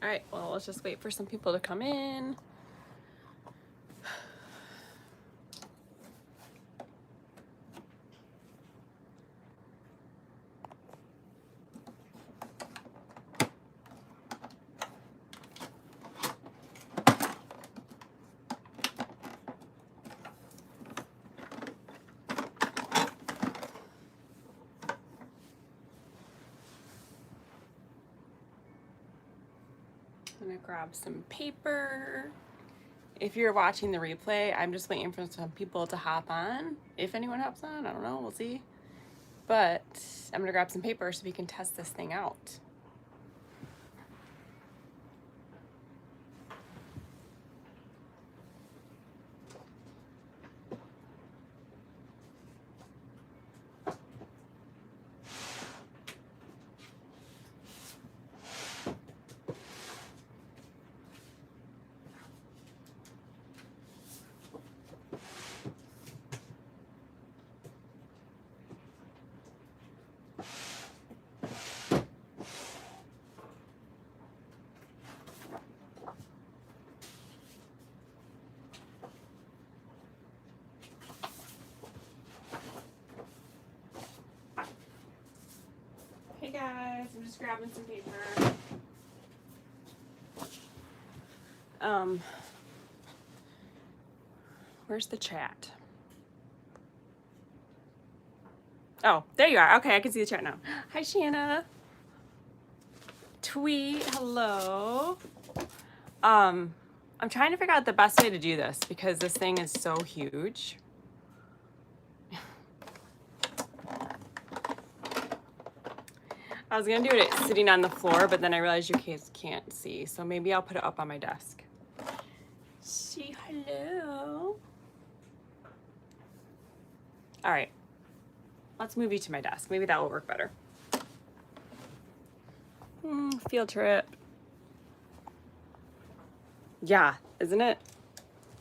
All right, well, let's just wait for some people to come in. I'm gonna grab some paper. If you're watching the replay, I'm just waiting for some people to hop on. If anyone hops on, I don't know, we'll see. But I'm gonna grab some paper so we can test this thing out. Hey guys, I'm just grabbing some paper. Where's the chat? Oh, there you are. Okay, I can see the chat now. Hi, Shanna. Tweet, hello. I'm trying to figure out the best way to do this because this thing is so huge. I was gonna do it sitting on the floor, but then I realized you guys can't see, so maybe I'll put it up on my desk. Say hello. All right, let's move you to my desk. Maybe that will work better. Field trip. Yeah, isn't it?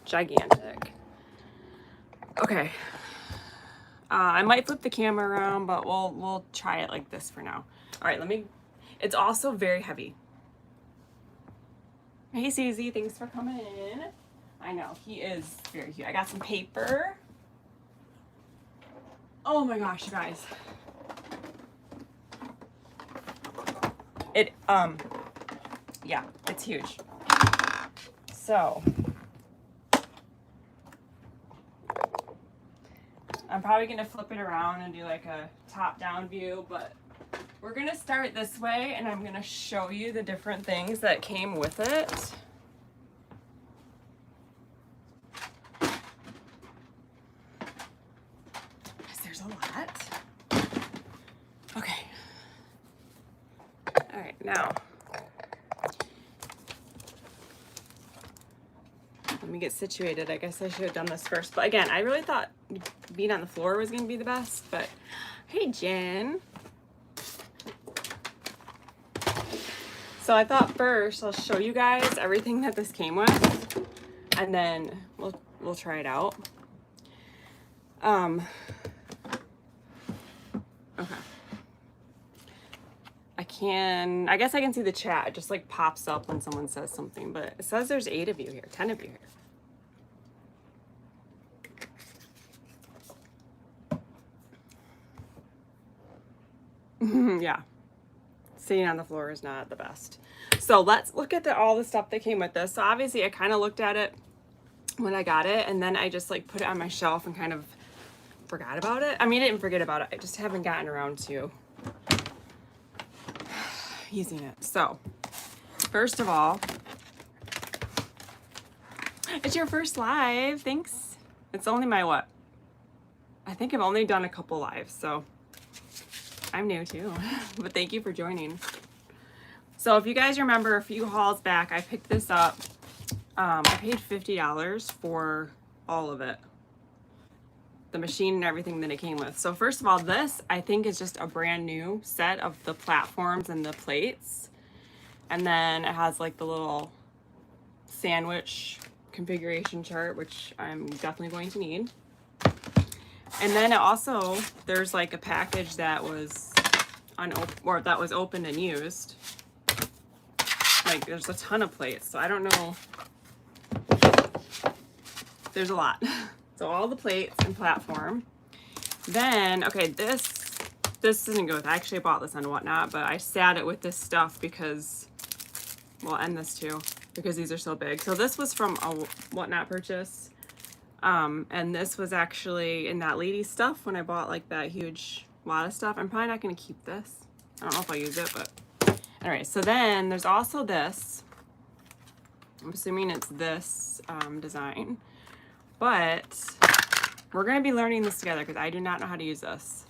Gigantic. Okay. I might flip the camera around, but we'll try it like this for now. All right, it's also very heavy. Hey, Susie, thanks for coming in. I know, he is very huge. I got some paper. Oh my gosh, you guys. Yeah, it's huge. So, I'm probably gonna flip it around and do like a top-down view, but we're gonna start this way and I'm gonna show you the different things that came with it. Because there's a lot. Okay. All right, now. Let me get situated. I guess I should have done this first. But again, I really thought being on the floor was gonna be the best, but hey, Jen. So I thought first I'll show you guys everything that this came with, and then we'll try it out. Okay. I guess I can see the chat. It just like pops up when someone says something, but it says there's 8 of you here, 10 of you here. Yeah. Sitting on the floor is not the best. So let's look at all the stuff that came with this. So obviously I kind of looked at it when I got it, and then I just like put it on my shelf and kind of forgot about it. I mean, I didn't forget about it. I just haven't gotten around to using it. So first of all, it's your first live. Thanks. It's only my what? I think I've only done a couple lives, so I'm new too, but thank you for joining. So if you guys remember a few hauls back, I picked this up. I paid $50 for all of it. The machine and everything that it came with. So first of all, this I think is just a brand new set of the platforms and the plates. And then it has like the little sandwich configuration chart, which I'm definitely going to need. And then it also, there's like a package that was unopened, or that was opened and used. like there's a ton of plates, so I don't know. There's a lot. So all the plates and platform. Then, okay, this doesn't go with it. I actually bought this on Whatnot, but I sat it with this stuff because, well, and this too, because these are so big. So this was from a Whatnot purchase. And this was actually in that lady stuff when I bought like that huge lot of stuff. I'm probably not going to keep this. I don't know if I'll use it, but anyway. So then there's also this. I'm assuming it's this design, but we're going to be learning this together because I do not know how to use this.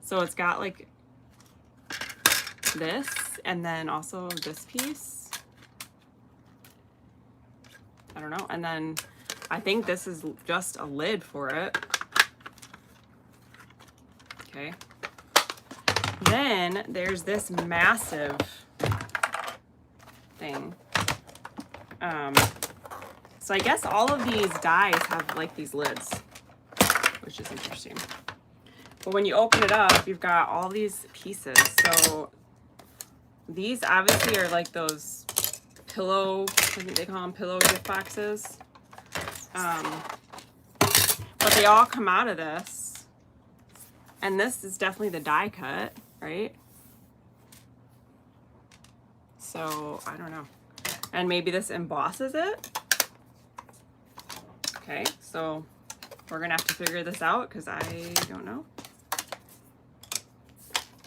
So it's got like this and then also this piece. I don't know. And then I think this is just a lid for it. Okay. Then there's this massive thing. So I guess all of these dies have like these lids, which is interesting. But when you open it up, you've got all these pieces. So these obviously are like those pillow, I think they call them pillow gift boxes. But they all come out of this. And this is definitely the die cut, right? So I don't know. And maybe this embosses it. Okay, so we're gonna have to figure this out because I don't know.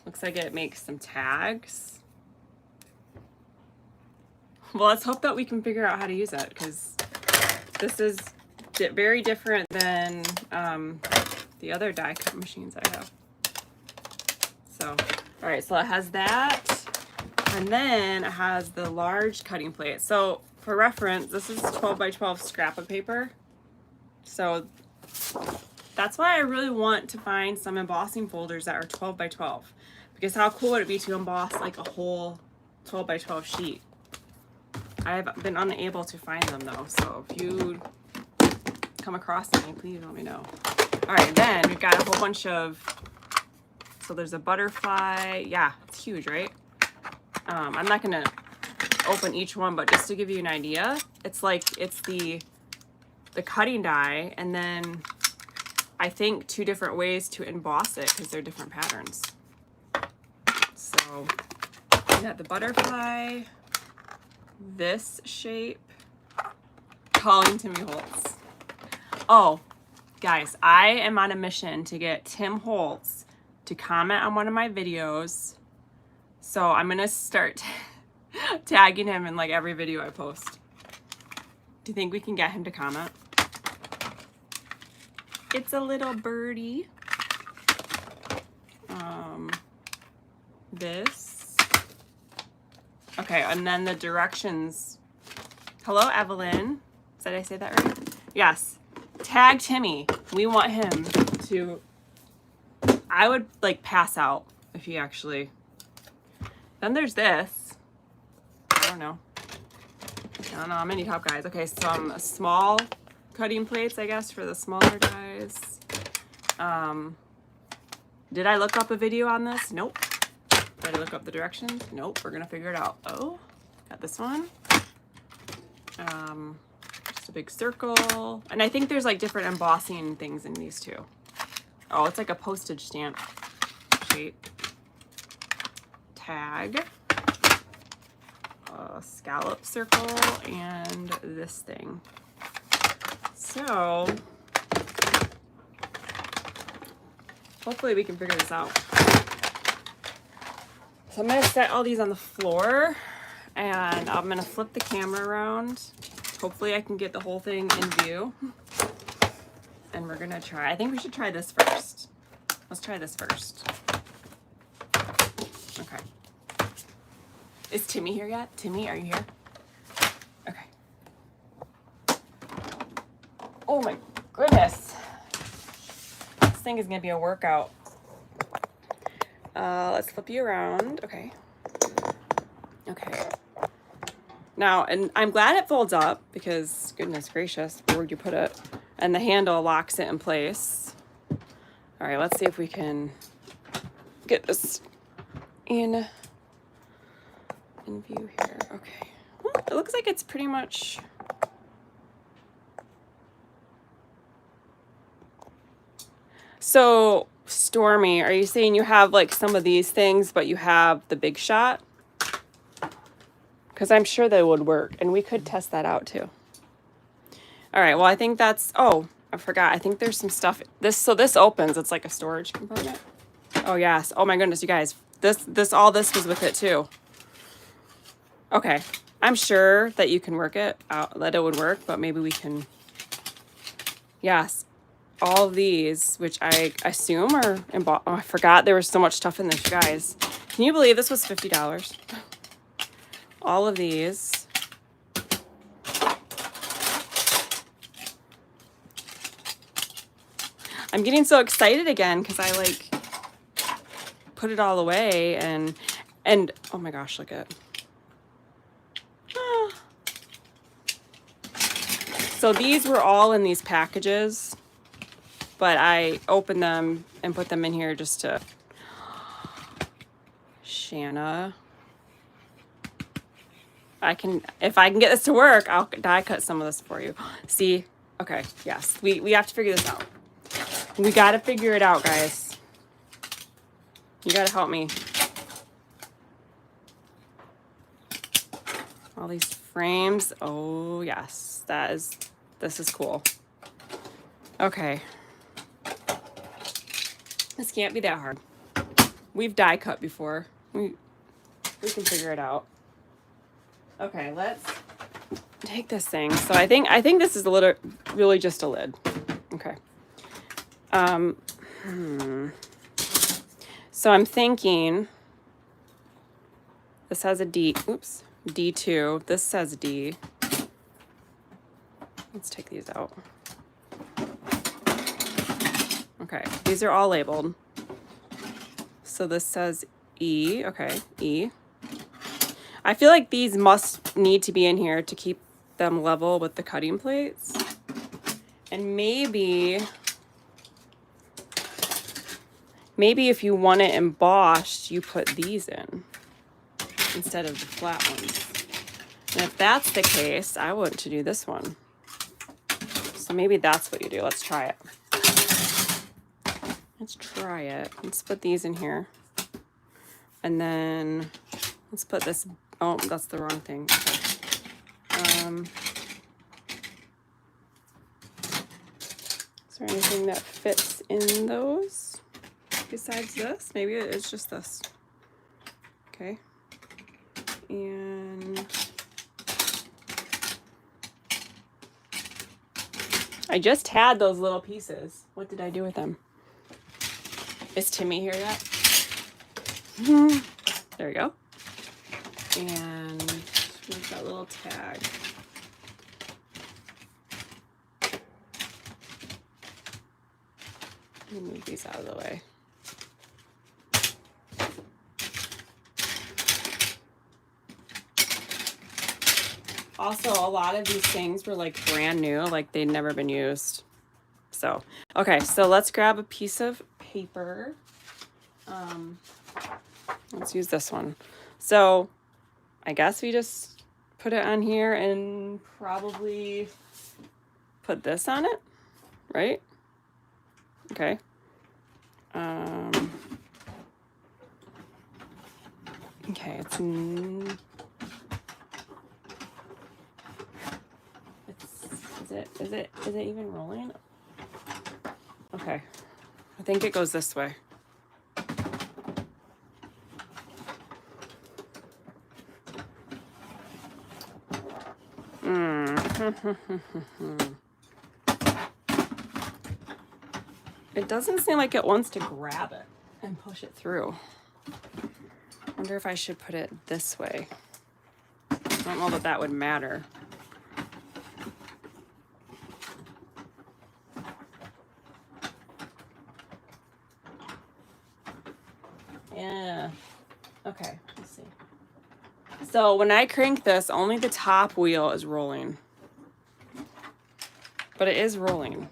Looks like it makes some tags. Well, let's hope that we can figure out how to use it because this is very different than the other die cut machines I have. So, all right, so it has that. And then it has the large cutting plate. So for reference, this is 12 by 12 scrap of paper. So that's why I really want to find some embossing folders that are 12 by 12. Because how cool would it be to emboss like a whole 12 by 12 sheet? I've been unable to find them though. So if you come across any, please let me know. All right, then we've got a whole bunch of, so there's a butterfly. Yeah, it's huge, right? I'm not gonna open each one, but just to give you an idea, it's like, it's the cutting die, and then I think 2 different ways to emboss it because they're different patterns. So we got the butterfly, this shape, calling Timmy Holtz. Oh, guys, I am on a mission to get Tim Holtz to comment on one of my videos. So I'm gonna start tagging him in like every video I post. Do you think we can get him to comment? It's a little birdie. This. Okay, and then the directions. Hello, Evelyn. Did I say that right? Yes. Tag Timmy. We want him to. I would like pass out if he actually. Then there's this. I don't know. I'm gonna need help, guys. Okay, some small cutting plates, I guess, for the smaller dies. Did I look up a video on this? Nope. Did I look up the directions? Nope. We're gonna figure it out. Oh, got this one. Just a big circle. And I think there's like different embossing things in these too. Oh, it's like a postage stamp shape. Tag. A scallop circle and this thing. So hopefully we can figure this out. So I'm gonna set all these on the floor and I'm gonna flip the camera around. Hopefully I can get the whole thing in view. And we're gonna try, I think we should try this first. Let's try this first. Okay. Is Timmy here yet? Timmy, are you here? Okay. Oh my goodness. This thing is gonna be a workout. Let's flip you around. Okay. Okay. Now, and I'm glad it folds up because goodness gracious, where would you put it? And the handle locks it in place. All right, let's see if we can get this in view here. Okay, It looks like it's pretty much... So, Stormy, are you saying you have like some of these things, but you have the Big Shot? Because I'm sure they would work, and we could test that out too. All right, well, I think that's... Oh, I forgot. I think there's some stuff... So this opens. It's like a storage compartment. Oh, yes. Oh, my goodness, you guys. All this was with it too. Okay. I'm sure that you can work it out, that it would work, but maybe we can... Yes. All of these, which I assume are embossed. Oh, I forgot there was so much stuff in this, you guys. Can you believe this was $50? All of these. I'm getting so excited again because I like put it all away and oh my gosh, look at it. So these were all in these packages, but I opened them and put them in here just to... Shanna. If I can get this to work, I'll die cut some of this for you. See? Okay, yes. We have to figure this out. We got to figure it out, guys. You got to help me. All these frames. Oh, yes. This is cool. Okay. This can't be that hard. We've die cut before. We can figure it out. Okay, let's take this thing. So I think this is really just a lid. Okay. So I'm thinking this has a D. Oops. D2. This says D. Let's take these out. Okay, these are all labeled. So this says E. Okay, E. I feel like these must need to be in here to keep them level with the cutting plates. And maybe if you want it embossed, you put these in instead of the flat ones. And if that's the case, I want to do this one. So maybe that's what you do. Let's try it. Let's try it. Let's put these in here. And then let's put this... Oh, that's the wrong thing. Okay. Is there anything that fits in those besides this? Maybe it's just this. Okay. And I just had those little pieces. What did I do with them? Is Timmy here yet? There we go. And there's that little tag. Let me move these out of the way. Also, a lot of these things were like brand new, like they'd never been used. So, okay, so let's grab a piece of paper. Let's use this one. So, I guess we just put it on here and probably put this on it, right? Okay. Okay, is it even rolling? Okay. I think it goes this way. It doesn't seem like it wants to grab it and push it through. I wonder if I should put it this way. I don't know that that would matter. Yeah. Okay, let's see. So when I crank this, only the top wheel is rolling. But it is rolling.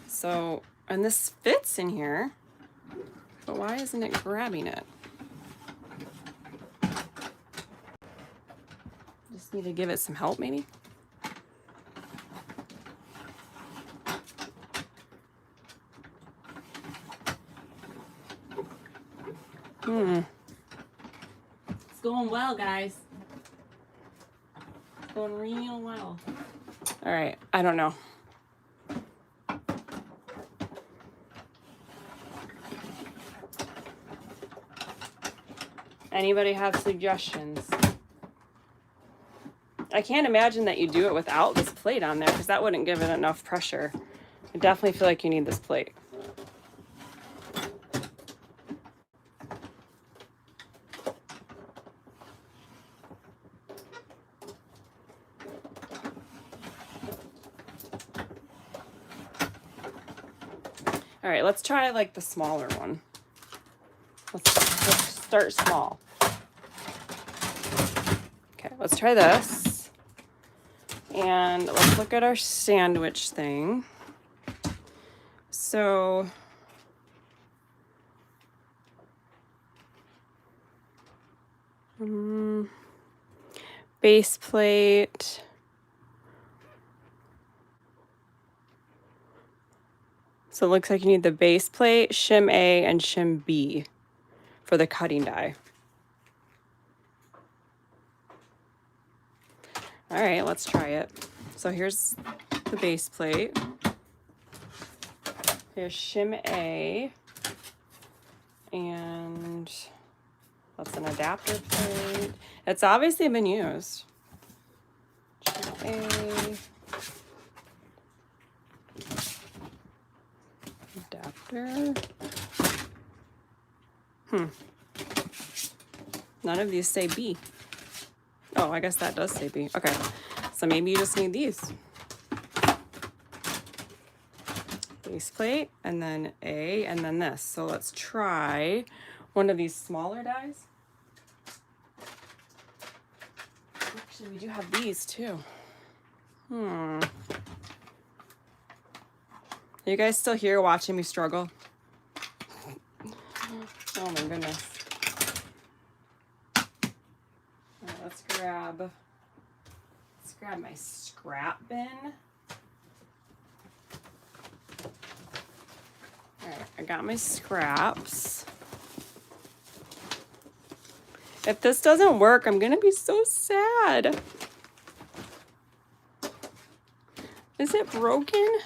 So, and this fits in here, but why isn't it grabbing it? Just Just need to give it some help, maybe. It's going well, guys. It's going real well. All right, I don't know. Anybody have suggestions? I can't imagine that you do it without this plate on there because that wouldn't give it enough pressure. I definitely feel like you need this plate. All right, let's try like the smaller one. Let's start small. Okay, let's try this. And let's look at our sandwich thing. So, base plate. So it looks like you need the base plate, shim A, and shim B for the cutting die. All right, let's try it. So here's the base plate. Here's shim A, and that's an adapter plate. It's obviously been used. Shim A, adapter. None of these say B. Oh, I guess that does say B. Okay, so maybe you just need these. Base plate, and then A, and then this. So let's try one of these smaller dies. Actually, we do have these too. Are you guys still here watching me struggle? Oh my goodness. Let's grab my scrap bin. All right, I got my scraps. If this doesn't work, I'm gonna be so sad. Is it broken?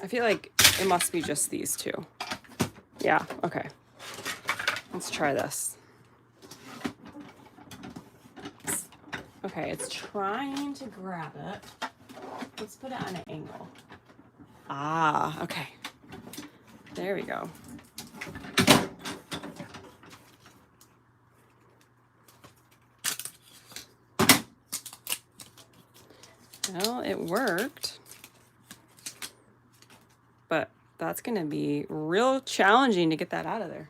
I feel like it must be just these two. Yeah, okay. Let's try this. Okay, it's trying to grab it. Let's put it on an angle. Ah, okay. There we go. Well, it worked. But that's going to be real challenging to get that out of there.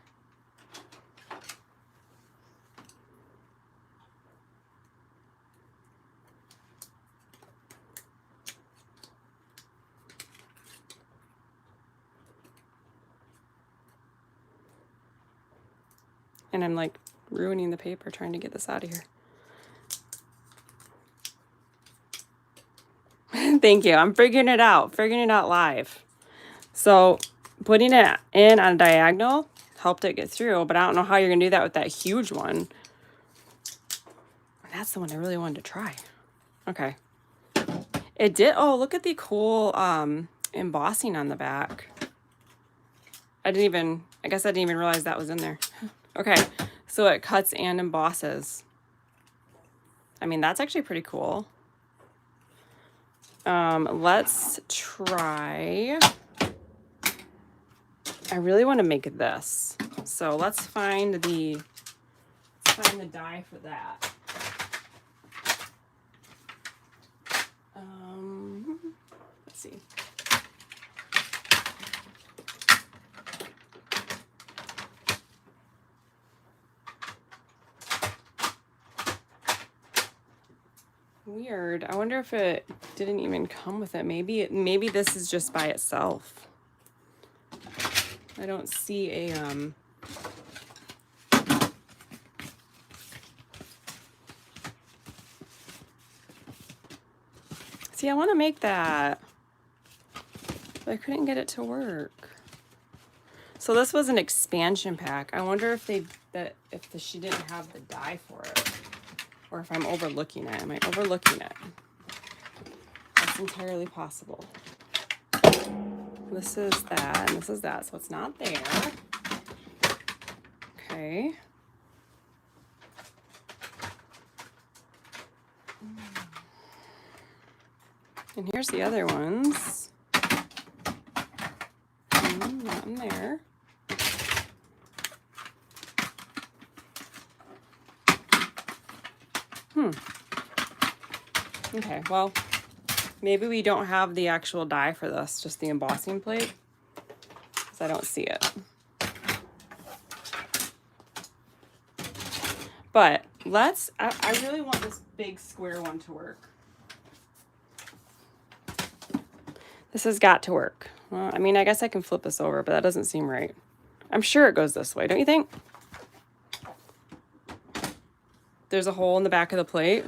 And I'm like ruining the paper trying to get this out of here. Thank you. I'm figuring it out live. So putting it in on a diagonal helped it get through, but I don't know how you're gonna do that with that huge one. That's the one I really wanted to try. Okay. It did, oh, look at the cool embossing on the back. I guess I didn't even realize that was in there. Okay, so it cuts and embosses. I mean, that's actually pretty cool. Let's try. I really want to make this. So let's find the die for that. Let's see. Weird. I wonder if it didn't even come with it. Maybe this is just by itself. I don't see a See, I want to make that, but I couldn't get it to work. So this was an expansion pack. I wonder if she didn't have the die for it, or if I'm overlooking it. Am I overlooking it? That's entirely possible. This is that, and this is that, so it's not there. Okay. And here's the other ones. Not in there. Okay, well, maybe we don't have the actual die for this, just the embossing plate, because I don't see it. But I really want this big square one to work. This has got to work. Well, I mean, I guess I can flip this over, but that doesn't seem right. I'm sure it goes this way, don't you think? There's a hole in the back of the plate.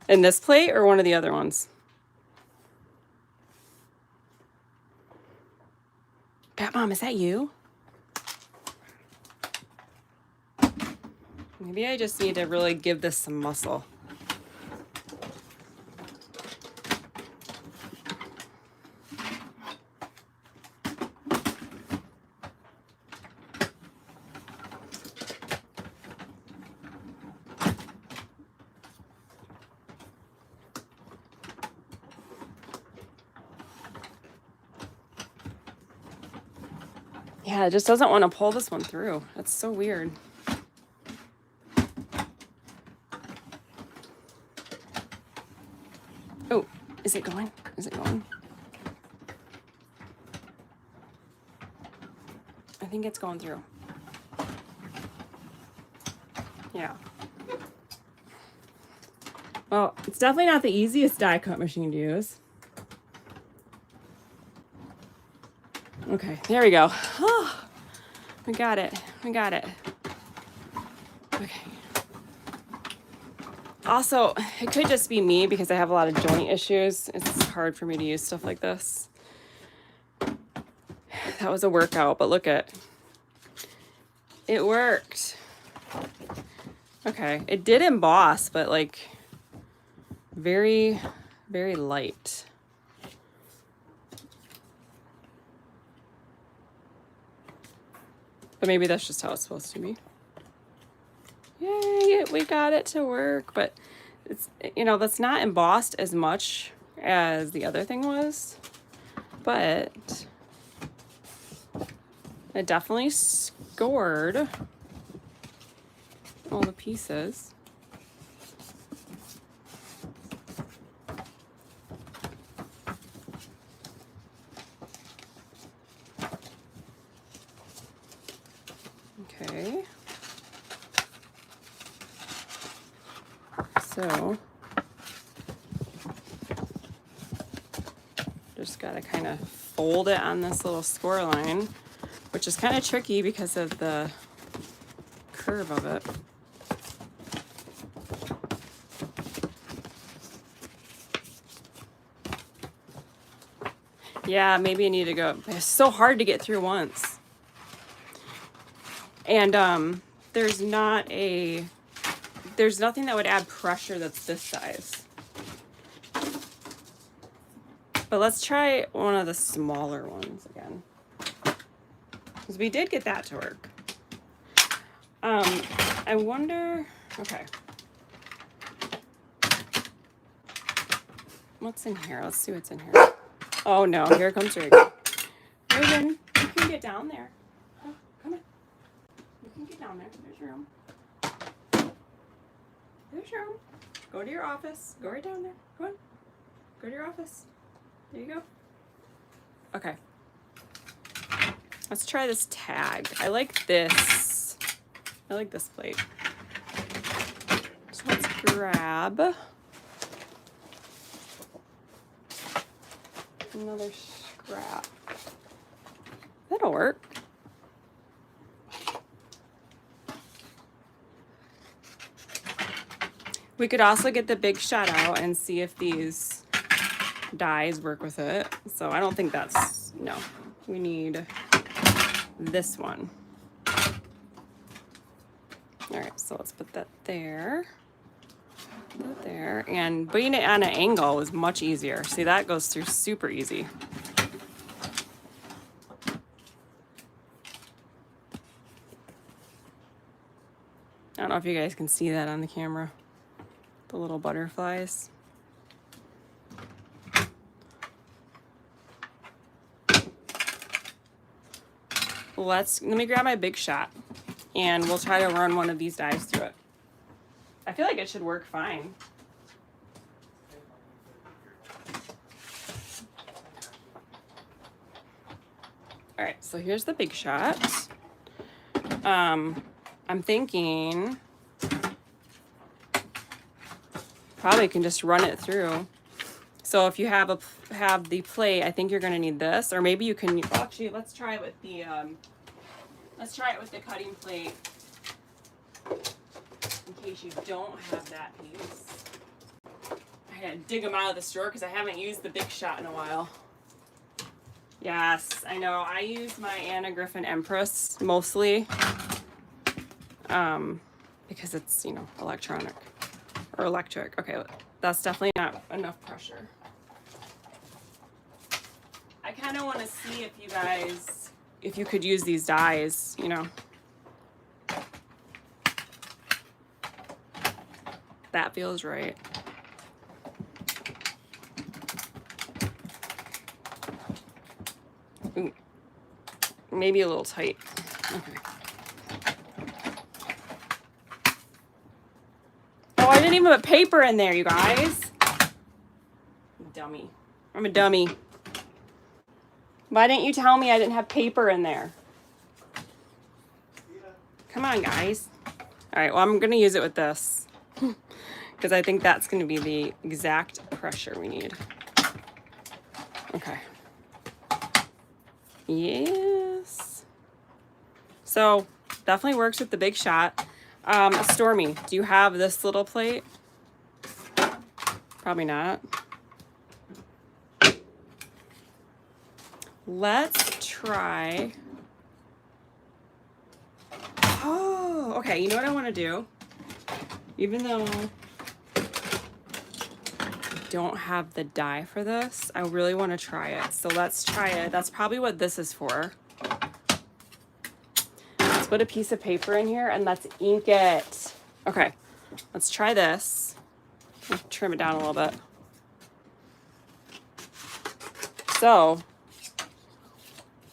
In this plate or one of the other ones? Pat Mom, is that you? Maybe I just need to really give this some muscle. Yeah, it just doesn't want to pull this one through. That's so weird. Oh, is it going? Is it going? I think it's going through. Yeah. Well, it's definitely not the easiest die cut machine to use. Okay, there we go. Oh, we got it. We got it. Okay. Also, it could just be me because I have a lot of joint issues. It's hard for me to use stuff like this. That was a workout, but look at it worked. Okay, it did emboss, but like very, very light. But maybe that's just how it's supposed to be. Yay, we got it to work, but it's, you know, that's not embossed as much as the other thing was, but it definitely scored all the pieces. Okay. So just got to kind of fold it on this little score line, which is kind of tricky because of the curve of it. Yeah, maybe I need to go. It's so hard to get through once. And there's nothing that would add pressure that's this size. But let's try one of the smaller ones again, because we did get that to work. I wonder, okay. What's in here? Let's see what's in here. Oh no, here comes Reagan. Reagan, you can get down there. Oh, come on. You can get down there. There's your room. There's your room. Go to your office. Go right down there. Go on. Go to your office. There you go. Okay. Let's try this tag. I like this. I like this plate. So let's grab another scrap. That'll work. We could also get the Big Shot out and see if these dies work with it. So I don't think that's, no. We need this one. All right, so let's put that there. Put that there. And putting it on an angle is much easier. See, that goes through super easy. I don't know if you guys can see that on the camera. The little butterflies. Let me grab my big shot and we'll try to run one of these dies through it. I feel like it should work fine. All right, so here's the big shot. I'm thinking probably can just run it through. So if you have the plate, I think you're gonna need this, or maybe you can. Well, actually, let's try it with the cutting plate in case you don't have that piece. I gotta dig them out of the store because I haven't used the big shot in a while. Yes, I know. I use my Anna Griffin Empress mostly because it's, you know, electronic or electric. Okay, that's definitely not enough pressure. I kind of want to see if you guys, if you could use these dies, you know. That feels right. Ooh, maybe a little tight. Okay. Oh, I didn't even put paper in there, you guys. Dummy. I'm a dummy. Why didn't you tell me I didn't have paper in there? Come on, guys. All right, well, I'm going to use it with this because I think that's going to be the exact pressure we need. Okay. Yes. So definitely works with the big shot. Stormy, do you have this little plate? Probably not. Let's try. Oh, okay. You know what I want to do? Even though I don't have the die for this, I really want to try it. So let's try it. That's probably what this is for. Let's put a piece of paper in here and let's ink it. Okay, let's try this. I'll trim it down a little bit. So,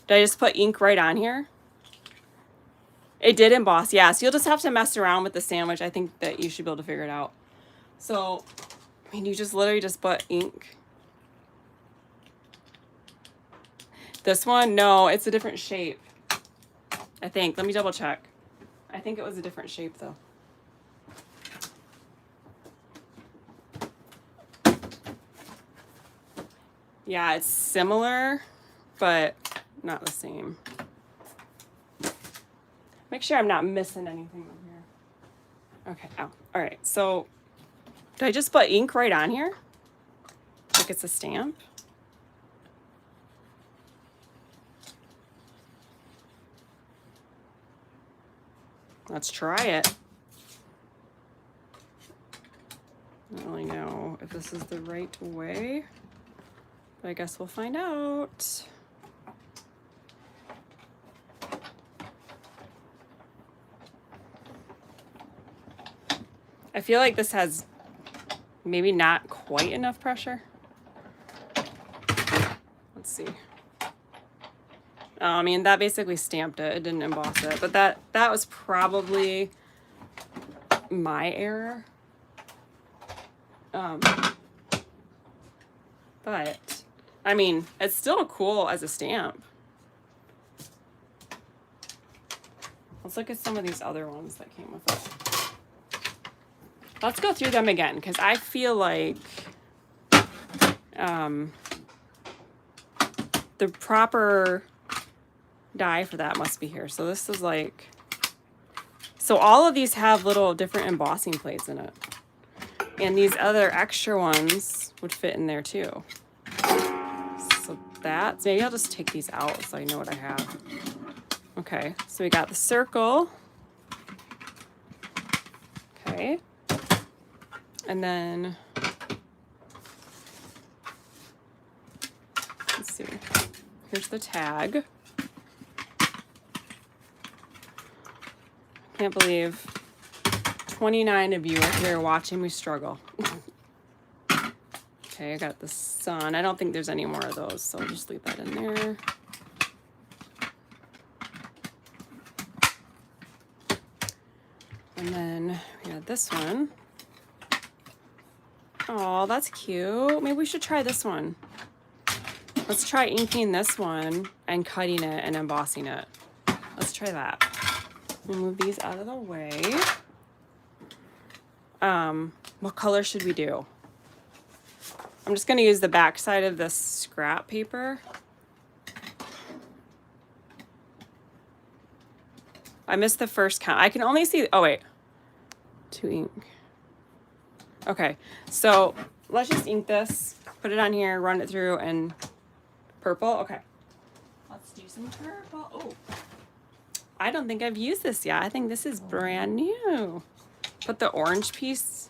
did I just put ink right on here? It did emboss, yeah. So you'll just have to mess around with the sandwich. I think that you should be able to figure it out. So, I mean, you just literally just put ink. This one, no, it's a different shape. I think. Let me double check. I think it was a different shape though. Yeah, it's similar, but not the same. Make sure I'm not missing anything over here. Okay, oh, all right. So, did I just put ink right on here? Like it's a stamp? Let's try it. I don't really know if this is the right way, but I guess we'll find out. I feel like this has maybe not quite enough pressure. Let's see. I mean, that basically stamped it. It didn't emboss it, but that was probably my error. But I mean, it's still cool as a stamp. Let's look at some of these other ones that came with it. Let's go through them again, because I feel like the proper die for that must be here. So this is like, so all of these have little different embossing plates in it. And these other extra ones would fit in there too. that. So maybe I'll just take these out so I know what I have. Okay, so we got the circle. Okay. And then, let's see. Here's the tag. Can't believe 29 of you are here watching me struggle. Okay, I got the sun. I don't think there's any more of those, so I'll just leave that in there. And then we got this one. Oh, that's cute. Maybe we should try this one. Let's try inking this one and cutting it and embossing it. Let's try that. We'll move these out of the way. What color should we do? I'm just going to use the back side of this scrap paper. I missed the first count. I can only see, oh wait, 2 ink. Okay, so let's just ink this, put it on here, run it through, and purple. Okay, let's do some purple. Oh, I don't think I've used this yet. I think this is brand new. Put the orange piece.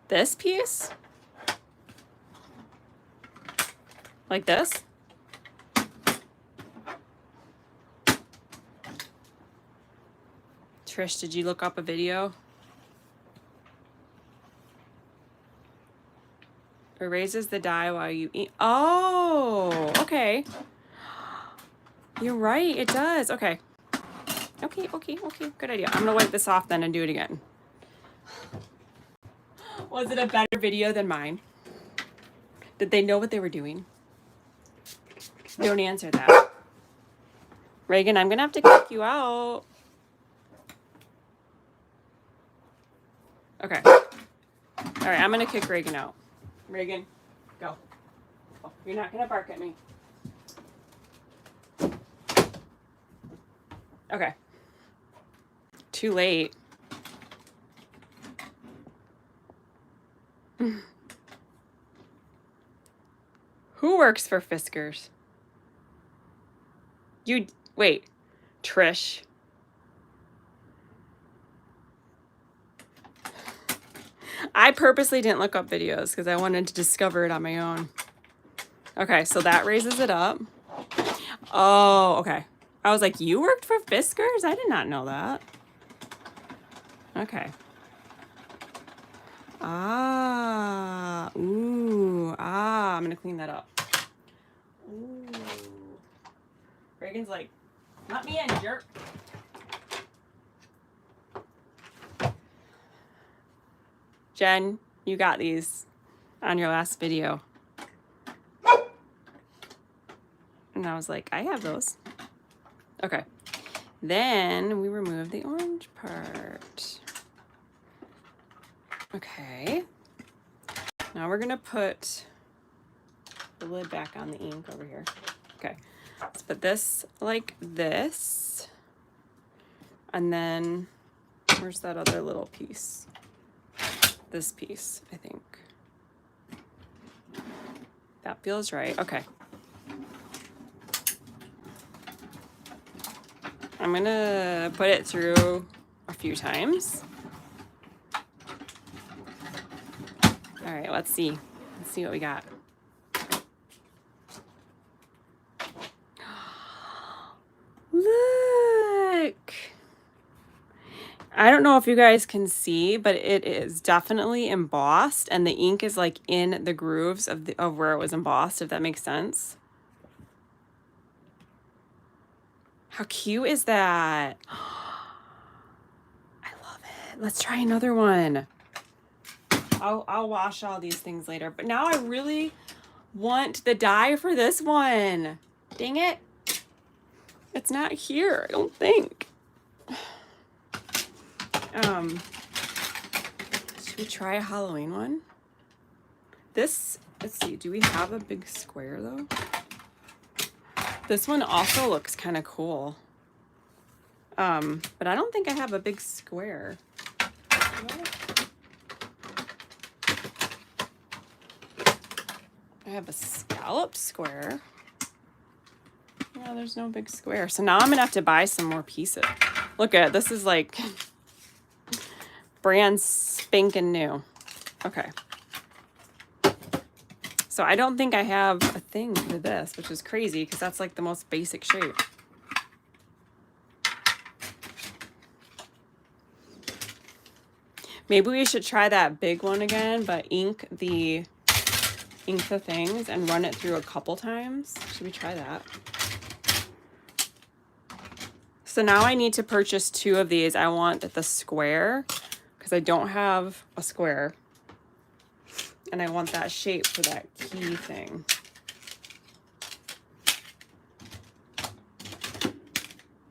This piece? Like this? Trish, did you look up a video? Erases the dye while you eat. Oh, okay. You're right, it does. Okay. Okay. Good idea. I'm gonna wipe this off then and do it again. Was it a better video than mine? Did they know what they were doing? Don't answer that. Reagan, I'm gonna have to kick you out. Okay. All right, I'm gonna kick Reagan out. Reagan, go. Oh, you're not gonna bark at me. Okay. Too late. Who works for Fiskars? You, wait, Trish. I purposely didn't look up videos because I wanted to discover it on my own. Okay, so that raises it up. Oh, okay. I was like, you worked for Fiskars? I did not know that. Okay. Ah, ooh, ah, I'm gonna clean that up. Ooh. Reagan's like, let me in, jerk. Jen, you got these on your last video. And I was like, I have those. Okay. Then we remove the orange part. Okay. Now we're gonna put the lid back on the ink over here. Okay. Let's put this like this. And then where's that other little piece? This piece, I think. That feels right. Okay. I'm gonna put it through a few times. All right, let's see. Let's see what we got. Look! I don't know if you guys can see, but it is definitely embossed, and the ink is like in the grooves of where it was embossed, if that makes sense. How cute is that? I love it. Let's try another one. I'll wash all these things later, but now I really want the die for this one. Dang it. It's not here, I don't think. Should we try a Halloween one? This, let's see, do we have a big square though? This one also looks kind of cool. But I don't think I have a big square. have a scallop square. Yeah, there's no big square. So now I'm gonna have to buy some more pieces. Look at it. This is like brand spanking new. Okay. So I don't think I have a thing for this, which is crazy because that's like the most basic shape. Maybe we should try that big one again, but ink the things and run it through a couple times. Should we try that? So now I need to purchase 2 of these. I want the square because I don't have a square. And I want that shape for that key thing.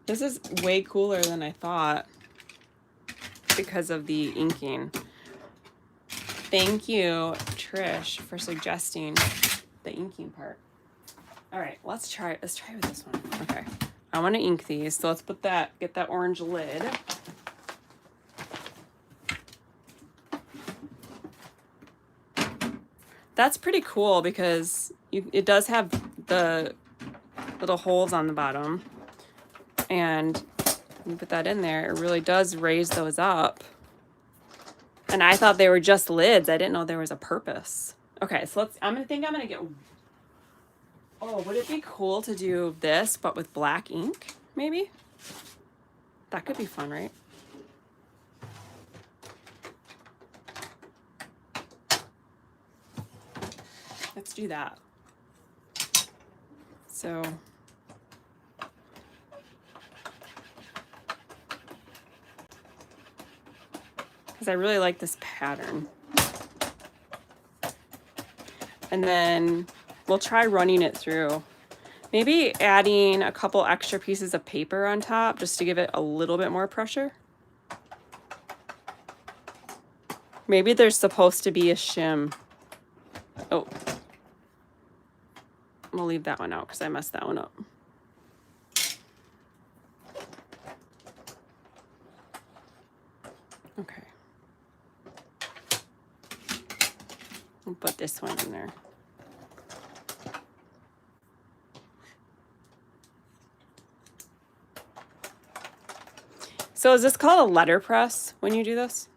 This is way cooler than I thought because of the inking. Thank you, Trish, for suggesting the inking part. All right, let's try with this one. Okay, I want to ink these, so let's get that orange lid. That's pretty cool because it does have the little holes on the bottom, and you put that in there, it really does raise those up. And I thought they were just lids. I didn't know there was a purpose. Okay, so I'm gonna get. Oh, would it be cool to do this but with black ink? Maybe that could be fun, right? Let's do that. So because I really like this pattern. And then we'll try running it through. Maybe adding a couple extra pieces of paper on top just to give it a little bit more pressure. Maybe there's supposed to be a shim. Oh. I'm gonna leave that one out because I messed that one up. Okay. I'll put this one in there. So is this called a letterpress when you do this?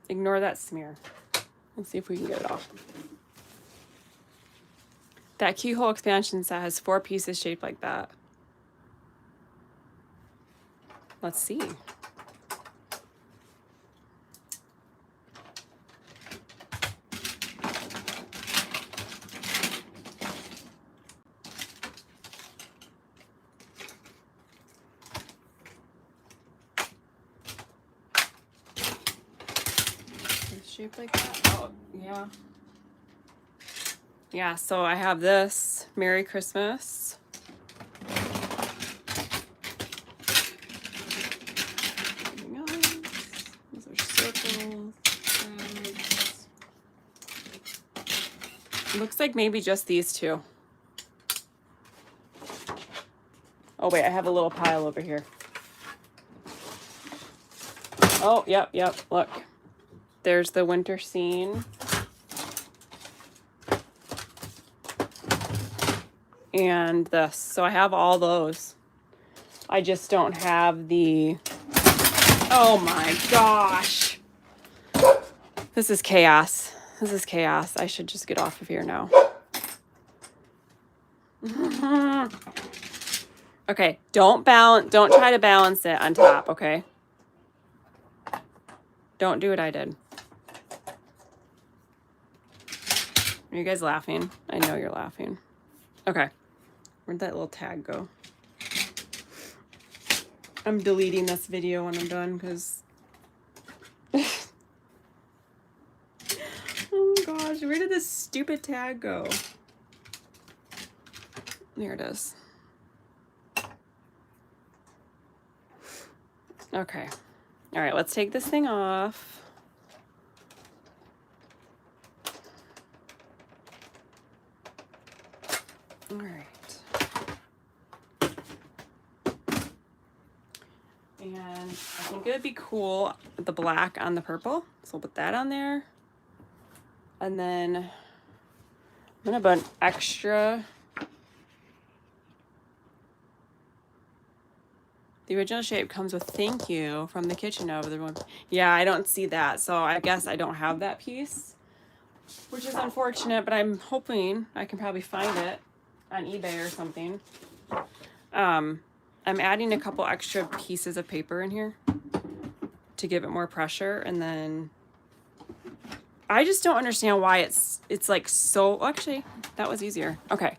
Ignore that smear. Let's see if we can get it off. That keyhole expansion set has 4 pieces shaped like that. Let's see. Shaped like that. Oh, yeah. Yeah, so I have this. Merry Christmas. Those are circles. Looks like maybe just these 2. Oh wait, I have a little pile over here. Oh, yep, look. There's the winter scene. And this. So I have all those. I just don't have the... Oh my gosh. This is chaos. This is chaos. I should just get off of here now. Okay, don't try to balance it on top, okay? Don't do what I did. Are you guys laughing? I know you're laughing. Okay. Where'd that little tag go? I'm deleting this video when I'm done because... Oh my gosh, where did this stupid tag go? There it is. Okay. All right, let's take this thing off. All right. And I think it would be cool with the black on the purple. So we'll put that on there. And then I'm gonna put an extra. The original shape comes with thank you from the kitchen over the one. Yeah, I don't see that. So I guess I don't have that piece, which is unfortunate, but I'm hoping I can probably find it on eBay or something. I'm adding a couple extra pieces of paper in here to give it more pressure, and then I just don't understand why it's like so. Actually, that was easier. Okay.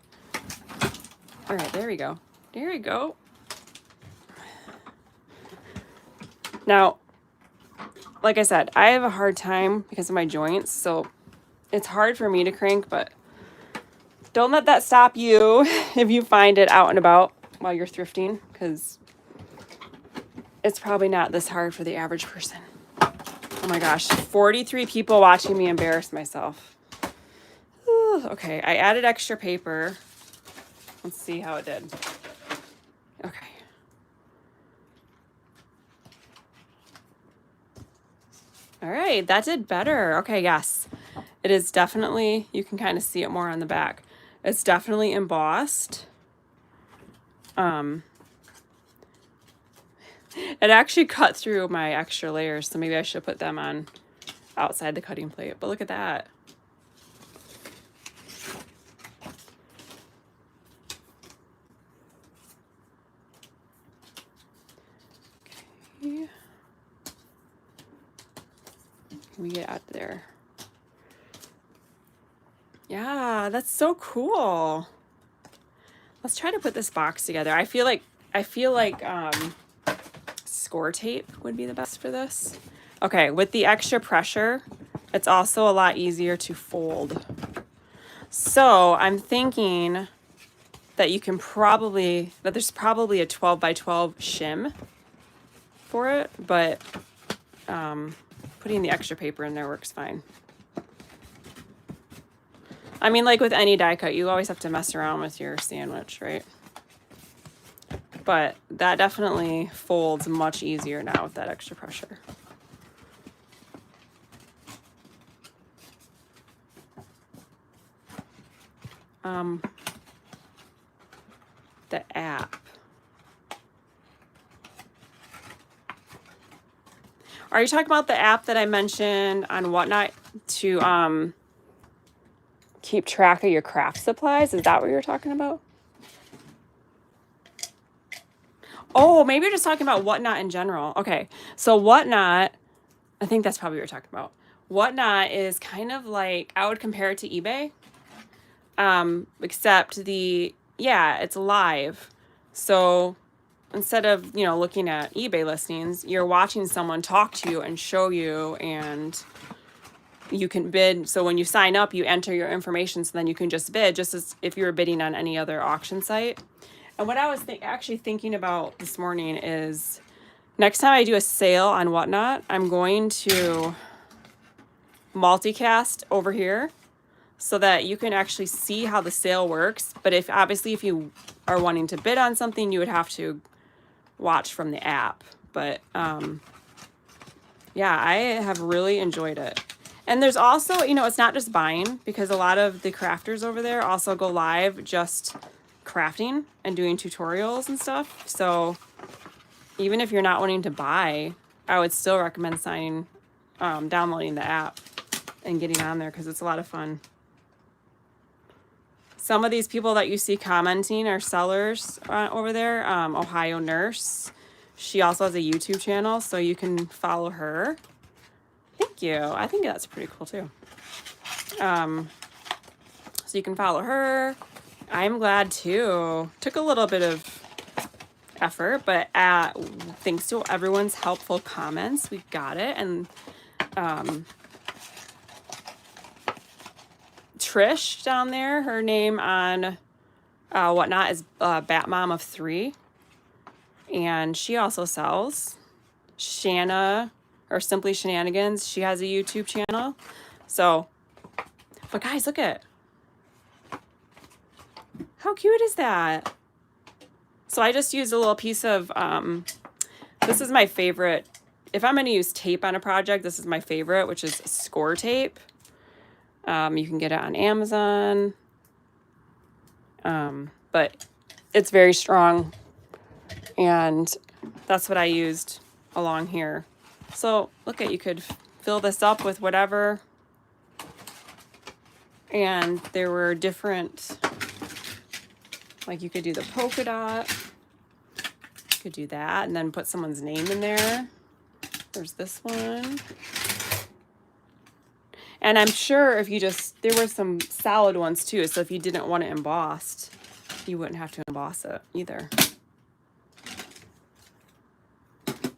All right, there we go. There we go. Now, like I said, I have a hard time because of my joints, so it's hard for me to crank, but don't let that stop you if you find it out and about while you're thrifting, because it's probably not this hard for the average person. Oh my gosh, 43 people watching me embarrass myself. Okay, I added extra paper. Let's see how it did. Okay. All right, that did better. Okay, yes. It is definitely, you can kind of see it more on the back. It's definitely embossed. It actually cut through my extra layers, so maybe I should put them on outside the cutting plate. But look at that. Okay. Can we get out there? Yeah, that's so cool. Let's try to put this box together. I feel like score tape would be the best for this. Okay, with the extra pressure, it's also a lot easier to fold. So I'm thinking that there's probably a 12 by 12 shim for it, but putting the extra paper in there works fine. I mean, like with any die cut, you always have to mess around with your sandwich, right? But that definitely folds much easier now with that extra pressure. The app. Are you talking about the app that I mentioned on Whatnot to keep track of your craft supplies? Is that what you're talking about? Oh, maybe you're just talking about Whatnot in general. Okay, so Whatnot, I think that's probably what you're talking about. Whatnot is kind of like, I would compare it to eBay, except it's live. So instead of, looking at eBay listings, you're watching someone talk to you and show you, and you can bid. So when you sign up, you enter your information, so then you can just bid, just as if you were bidding on any other auction site. And what I was actually thinking about this morning is next time I do a sale on Whatnot, I'm going to multicast over here so that you can actually see how the sale works. But if you are wanting to bid on something, you would have to watch from the app. But yeah, I have really enjoyed it. And there's also, it's not just buying, because a lot of the crafters over there also go live just crafting and doing tutorials and stuff. So even if you're not wanting to buy, I would still recommend downloading the app and getting on there, because it's a lot of fun. Some of these people that you see commenting are sellers over there. Ohio Nurse, she also has a YouTube channel, so you can follow her. Thank you. I think that's pretty cool too. So you can follow her. I'm glad too. Took a little bit of effort, but thanks to everyone's helpful comments, we got it. And Trish down there, her name on Whatnot is Bat Mom of 3, and she also sells. Shanna, or Simply Shenanigans, she has a YouTube channel. So, but guys, look at How cute is that? So I just used a little piece of, this is my favorite. If I'm going to use tape on a project, this is my favorite, which is score tape. You can get it on Amazon. But it's very strong. And that's what I used along here. So look at, you could fill this up with whatever. And there were different, like you could do the polka dot. You could do that and then put someone's name in there. There's this one. And I'm sure if you just, there were some solid ones too. So if you didn't want it embossed, you wouldn't have to emboss it either.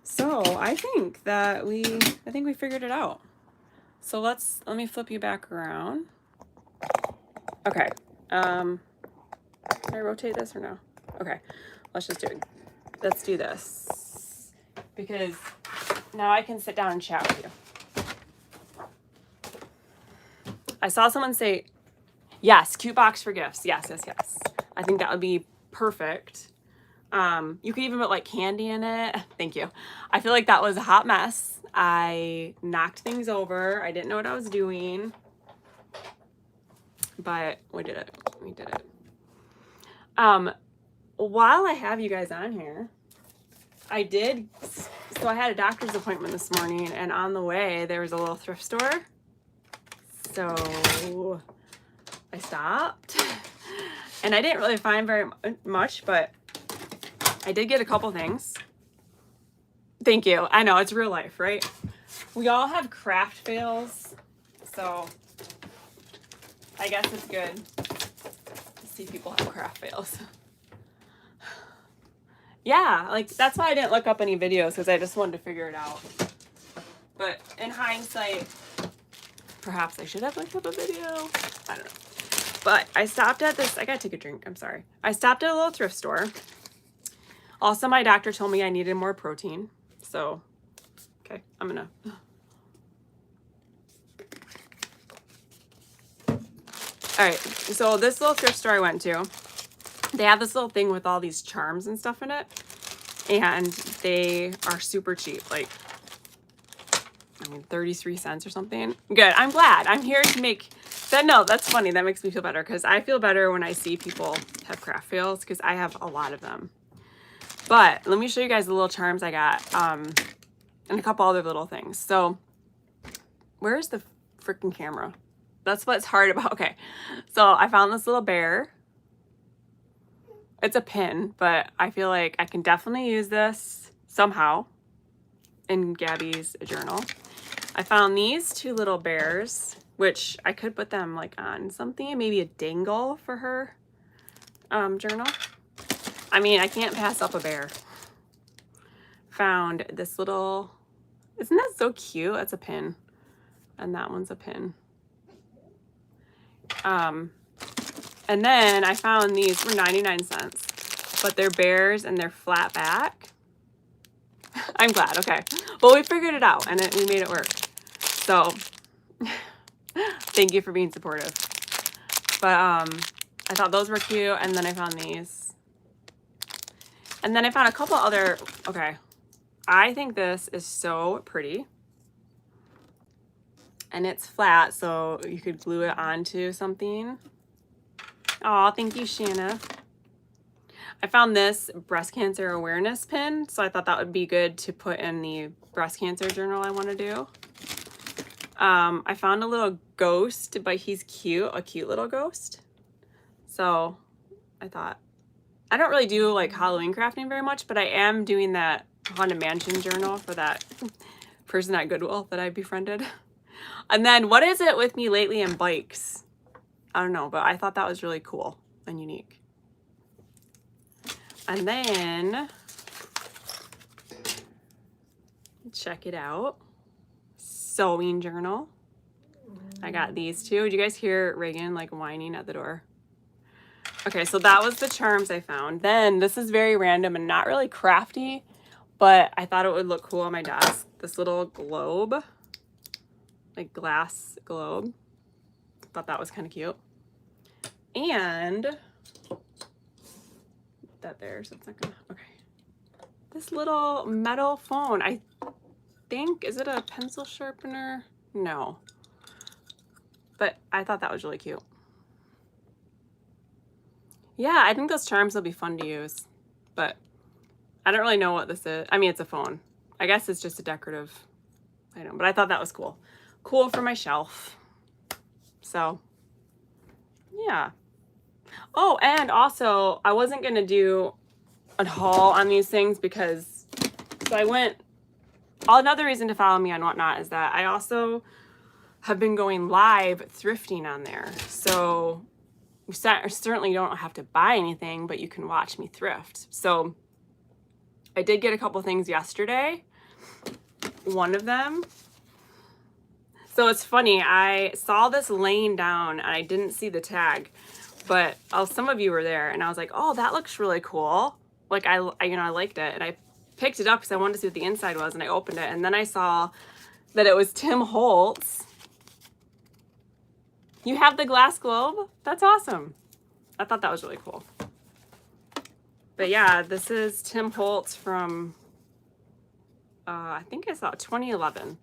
So I think that we figured it out. So let me flip you back around. Okay. Can I rotate this or no? Okay. Let's just do it. Let's do this. Because now I can sit down and chat with you. I saw someone say, yes, cute box for gifts. Yes, yes, yes. I think that would be perfect. You could even put like candy in it. Thank you. I feel like that was a hot mess. I knocked things over. I didn't know what I was doing. But we did it. We did it. While I have you guys on here, so I had a doctor's appointment this morning, and on the way there was a little thrift store. So I stopped, and I didn't really find very much, but I did get a couple things. Thank you. I know, it's real life, right? We all have craft fails, so I guess it's good to see people have craft fails. Yeah, like that's why I didn't look up any videos, because I just wanted to figure it out. But in hindsight, perhaps I should have looked up a video. I don't know. But I stopped at this, I gotta take a drink, I'm sorry. I stopped at a little thrift store. Also, my doctor told me I needed more protein. So, okay, I'm gonna. All right, so this little thrift store I went to, they have this little thing with all these charms and stuff in it. And they are super cheap, like, I mean, 33 cents or something. Good, I'm glad. I'm here to make that. No, that's funny. That makes me feel better, because I feel better when I see people have craft fails, because I have a lot of them. But let me show you guys the little charms I got, and a couple other little things. So where's the freaking camera? That's what's hard about. Okay, so I found this little bear. It's a pin, but I feel like I can definitely use this somehow in Gabby's journal. I found these two little bears, which I could put them like on something, maybe a dangle for her journal. I mean, I can't pass up a bear. Found this little, isn't that so cute? That's a pin. And that one's a pin. And then I found these for 99 cents, but they're bears and they're flat back. I'm glad. Okay. Well, we figured it out, and we made it work. So thank you for being supportive. But I thought those were cute. And then I found these. And then I found a couple other, okay. I think this is so pretty. And it's flat, so you could glue it onto something. Oh, thank you, Shanna. I found this breast cancer awareness pin, so I thought that would be good to put in the breast cancer journal I want to do. I found a little ghost, but he's cute, a cute little ghost. So I thought, I don't really do like Halloween crafting very much, but I am doing that Haunted Mansion journal for that person at Goodwill that I befriended. And then what is it with me lately in bikes? I don't know, but I thought that was really cool and unique. And then, check it out. Sewing journal. I got these two. Did you guys hear Reagan like whining at the door? Okay, so that was the charms I found. Then this is very random and not really crafty, but I thought it would look cool on my desk. This little globe, like glass globe. Thought that was kind of cute. And that there, so it's not gonna, okay. This little metal phone, I think, is it a pencil sharpener? No. But I thought that was really cute. Yeah, I think those charms will be fun to use, but I don't really know what this is. I mean, it's a phone. I guess it's just a decorative item, but I thought that was cool. Cool for my shelf. So, yeah. Oh, and also, I wasn't going to do a haul on these things because, so I went, another reason to follow me on Whatnot is that I also have been going live thrifting on there. So you certainly don't have to buy anything, but you can watch me thrift. So I did get a couple things yesterday. One of them, so it's funny, I saw this laying down and I didn't see the tag, but some of you were there and I was like, oh, that looks really cool. Like I liked it, and I picked it up because I wanted to see what the inside was, and I opened it and then I saw that it was Tim Holtz. You have the glass globe? That's awesome. I thought that was really cool. But yeah, this is Tim Holtz from, I think I saw 2011.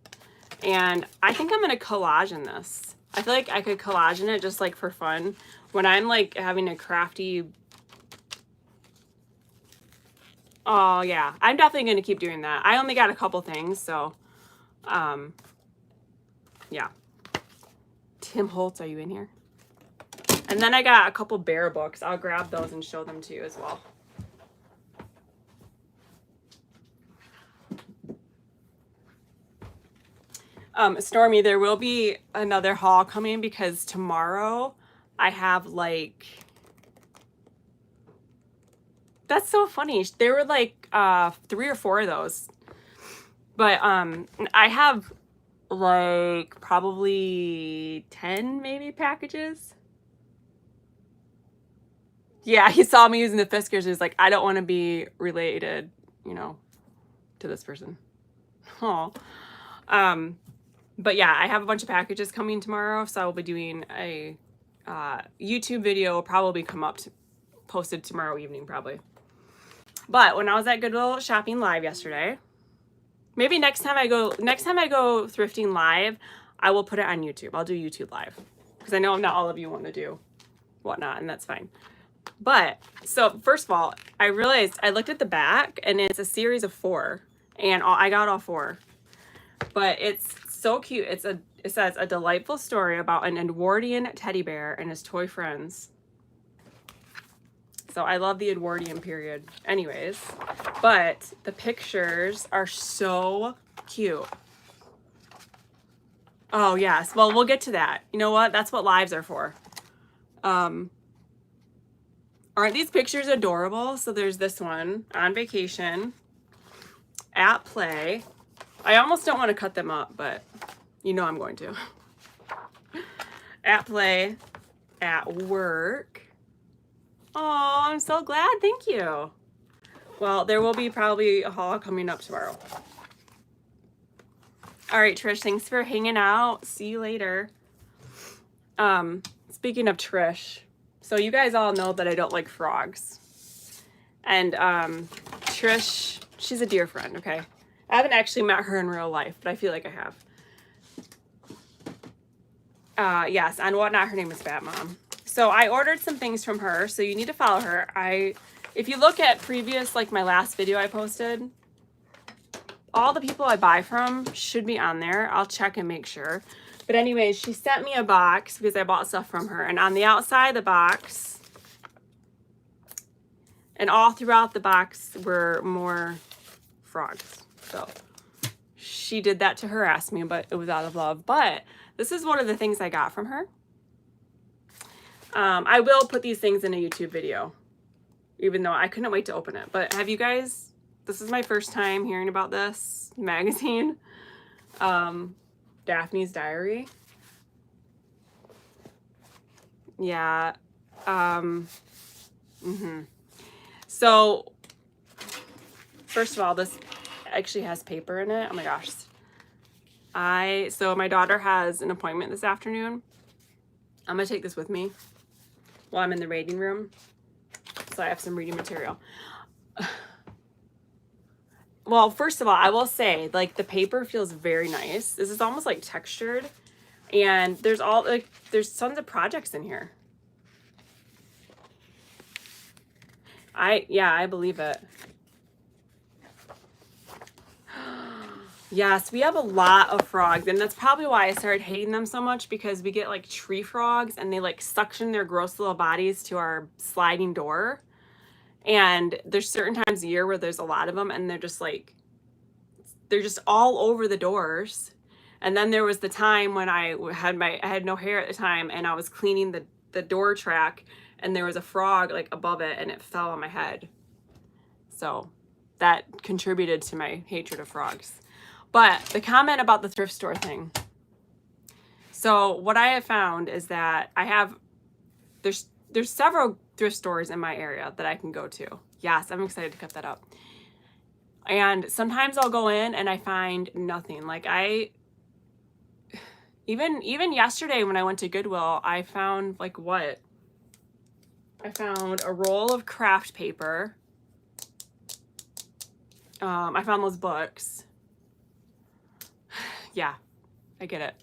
And I think I'm going to collage in this. I feel like I could collage in it just like for fun. When I'm like having a crafty, oh yeah, I'm definitely going to keep doing that. I only got a couple things, so, yeah. Tim Holtz, are you in here? And then I got a couple bear books. I'll grab those and show them to you as well. Stormy, there will be another haul coming because tomorrow I have like, that's so funny. There were like 3 or 4 of those, but I have like probably 10 maybe packages. Yeah, he saw me using the Fiskars and he's like, I don't want to be related, you know, to this person. Oh. But yeah, I have a bunch of packages coming tomorrow, so I will be doing a YouTube video. Will probably come up posted tomorrow evening probably. But when I was at Goodwill shopping live yesterday, maybe next time I go thrifting live, I will put it on YouTube. I'll do YouTube live because I know not all of you want to do Whatnot, and that's fine. But so first of all, I realized I looked at the back and it's a series of 4, and I got all 4. But it's so cute. It says a delightful story about an Edwardian teddy bear and his toy friends. So I love the Edwardian period. Anyways, but the pictures are so cute. Oh yes, well we'll get to that. You know what? That's what lives are for. Aren't these pictures adorable? So there's this one, on vacation, at play. I almost don't want to cut them up, but you know I'm going to. At play, at work. Oh, I'm so glad. Thank you. Well, there will be probably a haul coming up tomorrow. All right, Trish, thanks for hanging out. See you later. Speaking of Trish, so you guys all know that I don't like frogs. And Trish, she's a dear friend, okay? I haven't actually met her in real life, but I feel like I have. Yes, on Whatnot, her name is Fat Mom. So I ordered some things from her, so you need to follow her. If you look at previous, like my last video I posted, all the people I buy from should be on there. I'll check and make sure. But anyways, she sent me a box because I bought stuff from her. And on the outside of the box, and all throughout the box were more frogs. So she did that to harass me, but it was out of love. But this is one of the things I got from her. I will put these things in a YouTube video, even though I couldn't wait to open it. But have you guys, this is my first time hearing about this magazine, Daphne's Diary. Yeah. So, first of all, this actually has paper in it. Oh my gosh. So my daughter has an appointment this afternoon. I'm gonna take this with me while I'm in the reading room. so I have some reading material. Well, first of all, I will say, like, the paper feels very nice. This is almost like textured, and there's tons of projects in here. I believe it. Yes, we have a lot of frogs, and that's probably why I started hating them so much, because we get like tree frogs and they like suction their gross little bodies to our sliding door. And there's certain times a year where there's a lot of them, and they're just all over the doors. And then there was the time when I had no hair at the time, and I was cleaning the door track, and there was a frog like above it, and it fell on my head. So that contributed to my hatred of frogs. But the comment about the thrift store thing. So what I have found is that there's several thrift stores in my area that I can go to. Yes, I'm excited to cut that up. And sometimes I'll go in and I find nothing. Like even yesterday when I went to Goodwill, I found like what? I found a roll of craft paper. I found those books. Yeah, I get it.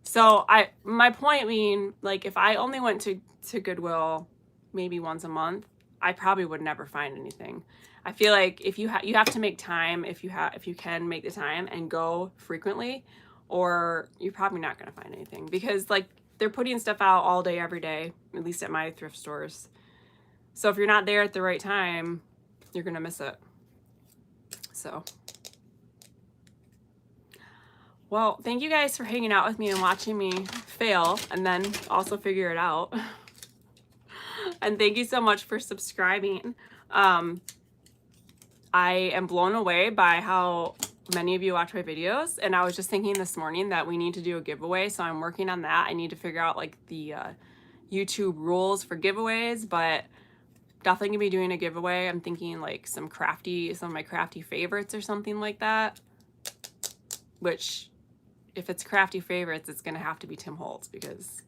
So my point being, like, if I only went to Goodwill maybe once a month, I probably would never find anything. I feel like if you have to make time, if you can make the time and go frequently, or you're probably not going to find anything, because like they're putting stuff out all day every day, at least at my thrift stores. So if you're not there at the right time, you're going to miss it. So well, thank you guys for hanging out with me and watching me fail and then also figure it out. And thank you so much for subscribing. I am blown away by how many of you watch my videos, and I was just thinking this morning that we need to do a giveaway, so I'm working on that. I need to figure out like the YouTube rules for giveaways, but definitely gonna be doing a giveaway. I'm thinking like some of my crafty favorites or something like that, which if it's crafty favorites, it's gonna have to be Tim Holtz, because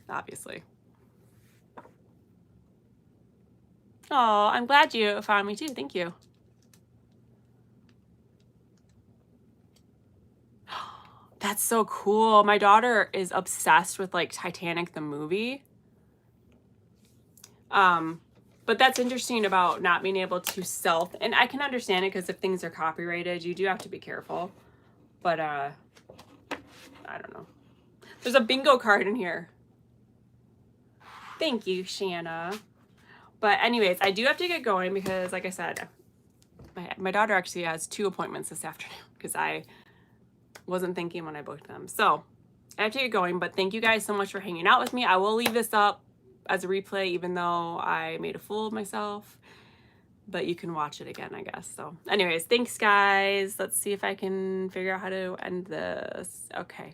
obviously. Oh, I'm glad you found me too. Thank you. That's so cool. My daughter is obsessed with like Titanic the movie. But that's interesting about not being able to and I can understand it, because if things are copyrighted, you do have to be careful. But I don't know. There's a bingo card in here. Thank you, Shanna. But anyways, I do have to get going because, like I said, my daughter actually has 2 appointments this afternoon, because I wasn't thinking when I booked them. So I have to get going, but thank you guys so much for hanging out with me. I will leave this up as a replay, even though I made a fool of myself, but you can watch it again, I guess. So anyways, thanks guys. Let's see if I can figure out how to end this. Okay.